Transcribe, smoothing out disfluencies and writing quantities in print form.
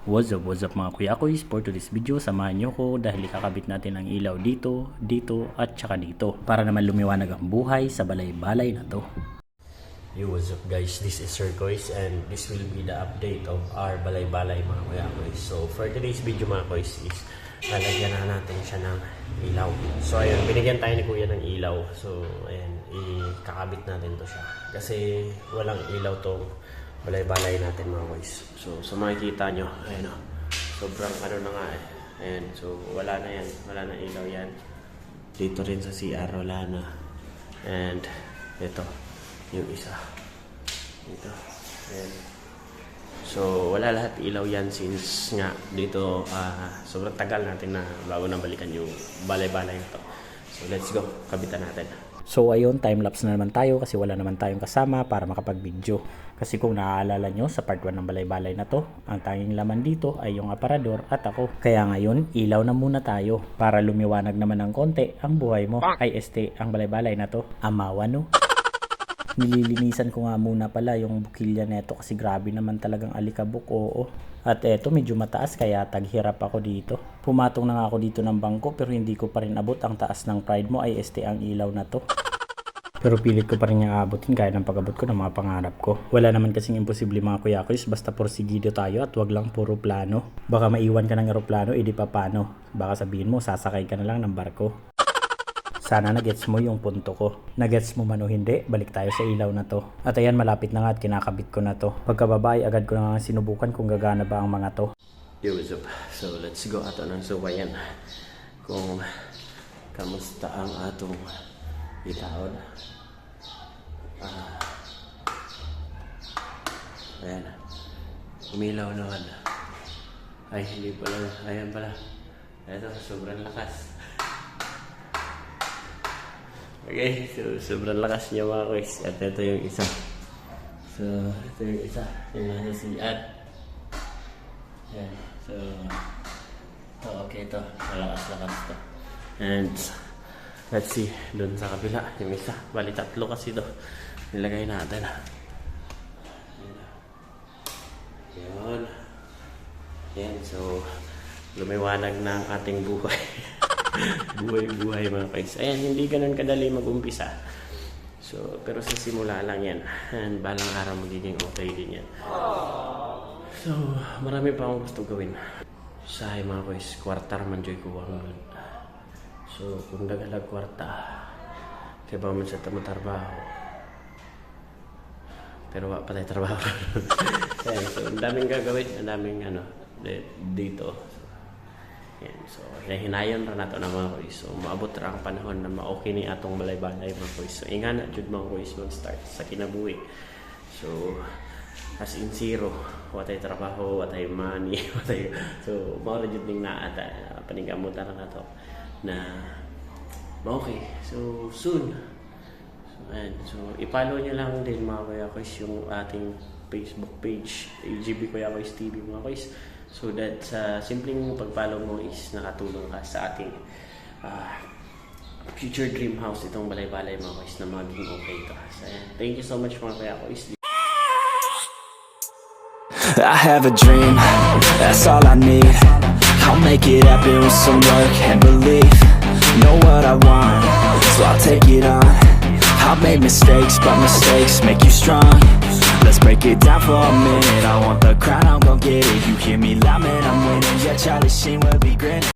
What's up mga kuya koys? For today's video, samahan nyo ko dahil ikakabit natin ang ilaw dito, dito at saka dito para naman lumiwanag ang buhay sa balay-balay na to. Yo, what's up guys? This is Sir Koys and this will be the update of our balay-balay mga kuya koys. So for today's video mga koys is lalagyan na natin siya ng ilaw. So ayun, binigyan tayo ni kuya ng ilaw. So ayun, ikakabit natin to siya. Kasi walang ilaw tong balay-balay natin mga boys. So makikita nyo, ayun o, sobrang ano na nga eh. Ayan, so wala na yan, wala na ilaw yan. Dito rin sa CR, wala na. And ito, yung isa. Dito, ayan. So wala lahat ilaw yan since nga dito sobrang tagal natin na bago na balikan yung balay-balay na to. So let's go, kabitan natin. So ayun, time-lapse na naman tayo kasi wala naman tayong kasama para makapag-video. Kasi kung naaalala nyo, sa part 1 ng balay-balay na to, ang tanging laman dito ay yung aparador at ako. Kaya ngayon, ilaw na muna tayo para lumiwanag naman ng konti ang buhay mo. Ay ang balay-balay na to. Amawa no? Nililinisan ko nga muna pala yung bukilya neto kasi grabe naman talagang alikabok, oo. At eto, medyo mataas kaya taghirap ako dito. Pumatong na nga ako dito ng bangko pero hindi ko pa rin abot ang taas ng pride mo ay ang ilaw na to. Pero pilit ko pa rin yung aabotin kaya ng pag-abot ko ng mga pangarap ko. Wala naman kasing imposible mga kuya koys, basta porsigido tayo at wag lang puro plano. Baka maiwan ka ng eroplano, edi pa paano? Baka sabihin mo, sasakay ka na lang ng barko. Sana nagets mo yung punto ko. Nagets mo man o hindi, balik tayo sa ilaw na to. At ayan, malapit na nga at kinakabit ko na to. Pagkababay, agad ko na nga sinubukan kung gagana ba ang mga to. Yo, what's up? So let's go ato ng subayan. Kung kamusta ang atong itaon. Ayan. Umilaw naman. Ay, hindi pala. Ayan pala. Ito, sobrang lakas. Okay, so sobrang lakas niya mga koys. At ito yung isa. So, ito yung isa. Yung nasa CR. Ayan. So, okay ito. Malakas-lakas ito. And, let's see. Doon sa kabila, yung isa. Bali, tatlo kasi ito. Nilagay natin. Ayan. Ayan. So, lumiwanag na ang ating buhay. Buhay mga guys. Ayan, hindi ganun kadali mag-umpisa. So, pero sa simula lang yan. And balang araw magiging okay din yan. So, marami pa akong gusto gawin. Sa mga guys, kwarta man joy ko ang doon. So, kung nagalag kwarta, kaya ba man sa trabaho. Pero wala pa tayo trabaho. Ayan, so, ang daming gagawin. Ang daming dito. Yan. So, hinayon ra nato na mga koys. So, maabot ra ang panahon na ma-okay ni atong balay-balay mga koys. So, inga na jud mga koys mag-start sa kinabuhi. So, as in zero, watay trabaho, watay money, watay. So, mao ra jud ning naata panigamutan na nato na okay. So, soon. So, and so i-follow niyo lang din mga kuya koys yung ating Facebook page, AGB Kuya Koys TV mga koys. So that sa simpleng pag-follow mo is nakatulong ka sa ating future dream house, itong balay-balay mga koys na maging okay ito. So, thank you so much mga kuya koys. I have a dream, that's all I need. I'll make it happen with some work and belief. Know what I want, so I'll take it on. I've made mistakes, but mistakes make you strong. Let's break it down for a minute. I want the crown, I'm gon' get it. You hear me loud, man, I'm winning. Yeah, Charlie Sheen will be grinning.